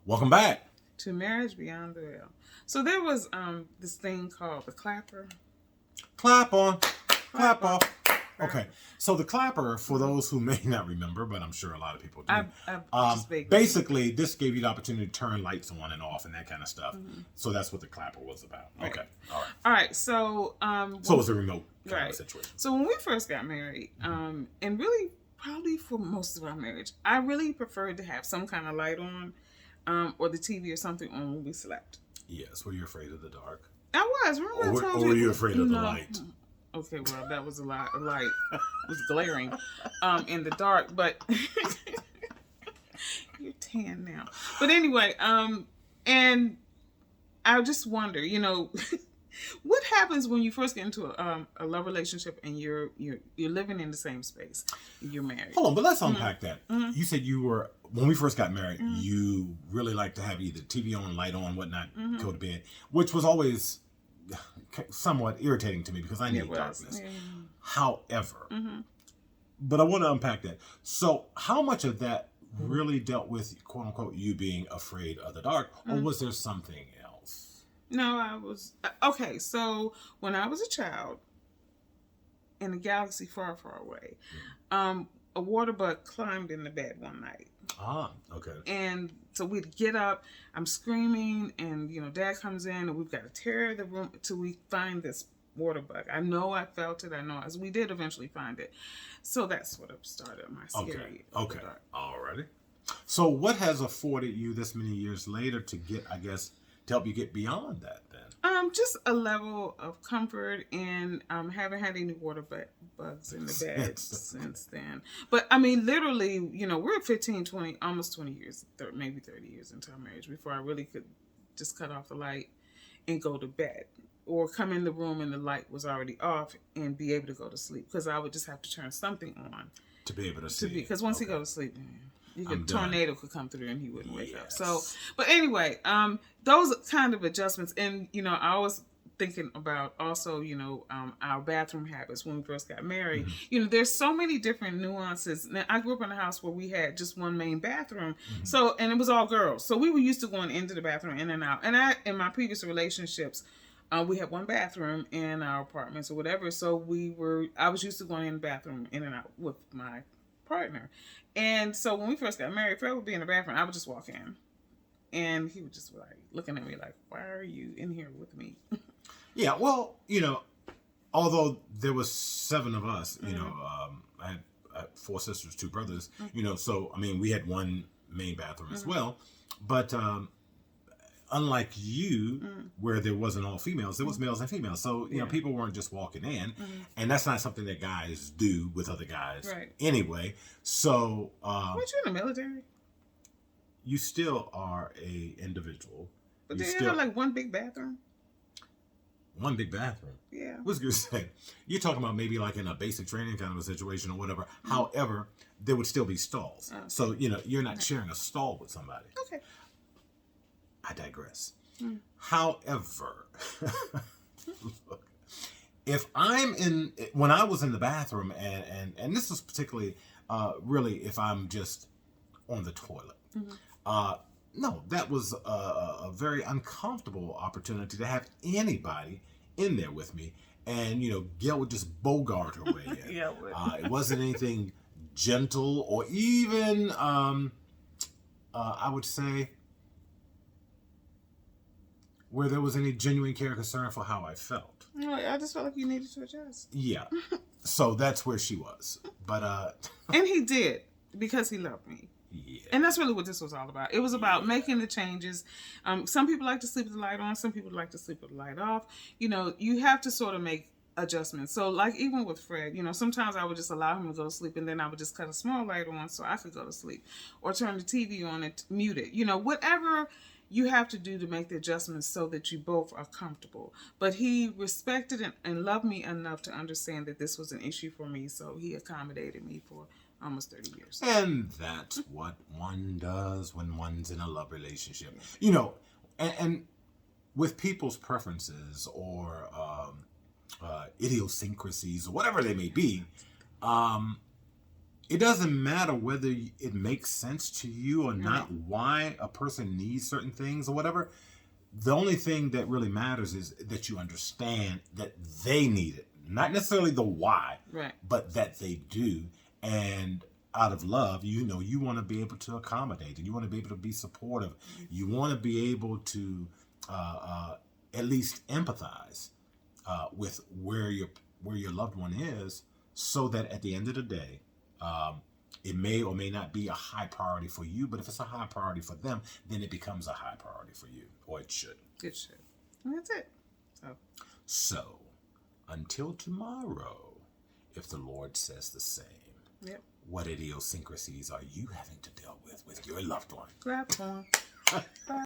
Welcome back. To Marriage Beyond the Veil. So there was this thing called the clapper. Clap on, clap Clap on. off. Okay, so the clapper, for those who may not remember, but I'm sure a lot of people do, I just vaguely basically this gave you the opportunity to turn lights on and off and that kind of stuff. So that's what the clapper was about. Right. Okay, all right. All right, so So it was a remote kind right. of situation. So when we first got married, and really probably for most of our marriage, I really preferred to have some kind of light on, or the TV or something on when we slept. Yes, were you afraid of the dark? I was. Remember I told Or were you? you afraid of the light? Okay, well, that was a light. A light was glaring in the dark, but you're tan now. But anyway, and I just wonder, what happens when you first get into a love relationship and you're living in the same space, you're married. Hold on, but let's unpack that. You said you were, when we first got married, you really liked to have either TV on, light on, whatnot, go to bed, which was always somewhat irritating to me because I need darkness. However, but I want to unpack that. So how much of that really dealt with, quote unquote, you being afraid of the dark, or was there something else? No, I was okay. So when I was a child in a galaxy far, far away, a water bug climbed in the bed one night. Ah, okay. And so we'd get up, I'm screaming, and Dad comes in, and we've got to tear the room till we find this water bug. I know I felt it. I know we did eventually find it. So that's what started my scary. Okay. Alrighty. So what has afforded you this many years later to get, I guess, to help you get beyond that then? Just a level of comfort, and haven't had any water bugs in the bed since then. But I mean, literally, we're 15, 20, almost 20 years, maybe 30 years into our marriage before I really could just cut off the light and go to bed, or come in the room and the light was already off and be able to go to sleep, because I would just have to turn something on to be able to see. Because once he goes to sleep, tornado could come through and he wouldn't wake up. So, Yes. but anyway, those kind of adjustments, and I was thinking about also, our bathroom habits when we first got married. There's so many different nuances. Now, I grew up in a house where we had just one main bathroom, so, and it was all girls, so we were used to going into the bathroom, in and out. And in my previous relationships, we had one bathroom in our apartments or whatever, so I was used to going in the bathroom in and out with my partner. And so when we first got married, if I would be in the bathroom, I would just walk in, and he would just be like looking at me like, "Why are you in here with me?" Yeah, well, although there was 7 of us, I had 4 sisters, 2 brothers, so I mean we had one main bathroom as well, but unlike you, where there wasn't all females, there was males and females. So, people weren't just walking in. And that's not something that guys do with other guys anyway. So, weren't you in the military? You still are a individual. But they have like one big bathroom? One big bathroom? Yeah. What's good to say? You're talking about maybe like in a basic training kind of a situation or whatever. However, there would still be stalls. So, you're not sharing a stall with somebody. Okay. I digress. However, look, when I was in the bathroom, and this was particularly, really, if I'm just on the toilet, no, that was a very uncomfortable opportunity to have anybody in there with me, and Gail would just bogart her way in. Yeah, it would. It wasn't anything gentle or even, I would say, where there was any genuine care or concern for how I felt. No, I just felt like you needed to adjust. Yeah. So that's where she was. But and he did, because he loved me. Yeah. And that's really what this was all about. It was about making the changes. Some people like to sleep with the light on. Some people like to sleep with the light off. You have to sort of make adjustments. So like even with Fred, sometimes I would just allow him to go to sleep, and then I would just cut a small light on so I could go to sleep, or turn the TV on and mute it. Whatever you have to do to make the adjustments so that you both are comfortable. But he respected and loved me enough to understand that this was an issue for me, so he accommodated me for almost 30 years. And that's what one does when one's in a love relationship. And with people's preferences or idiosyncrasies or whatever they may be, it doesn't matter whether it makes sense to you or not, why a person needs certain things or whatever. The only thing that really matters is that you understand that they need it. Not necessarily the why, Right. but that they do. And out of love, you know, you want to be able to accommodate and you want to be able to be supportive. You want to be able to at least empathize with where your loved one is, so that at the end of the day, it may or may not be a high priority for you, but if it's a high priority for them, then it becomes a high priority for you, or it should. It should. And that's it. So, until tomorrow, if the Lord says the same, Yep. what idiosyncrasies are you having to deal with your loved one? Grab one. Bye.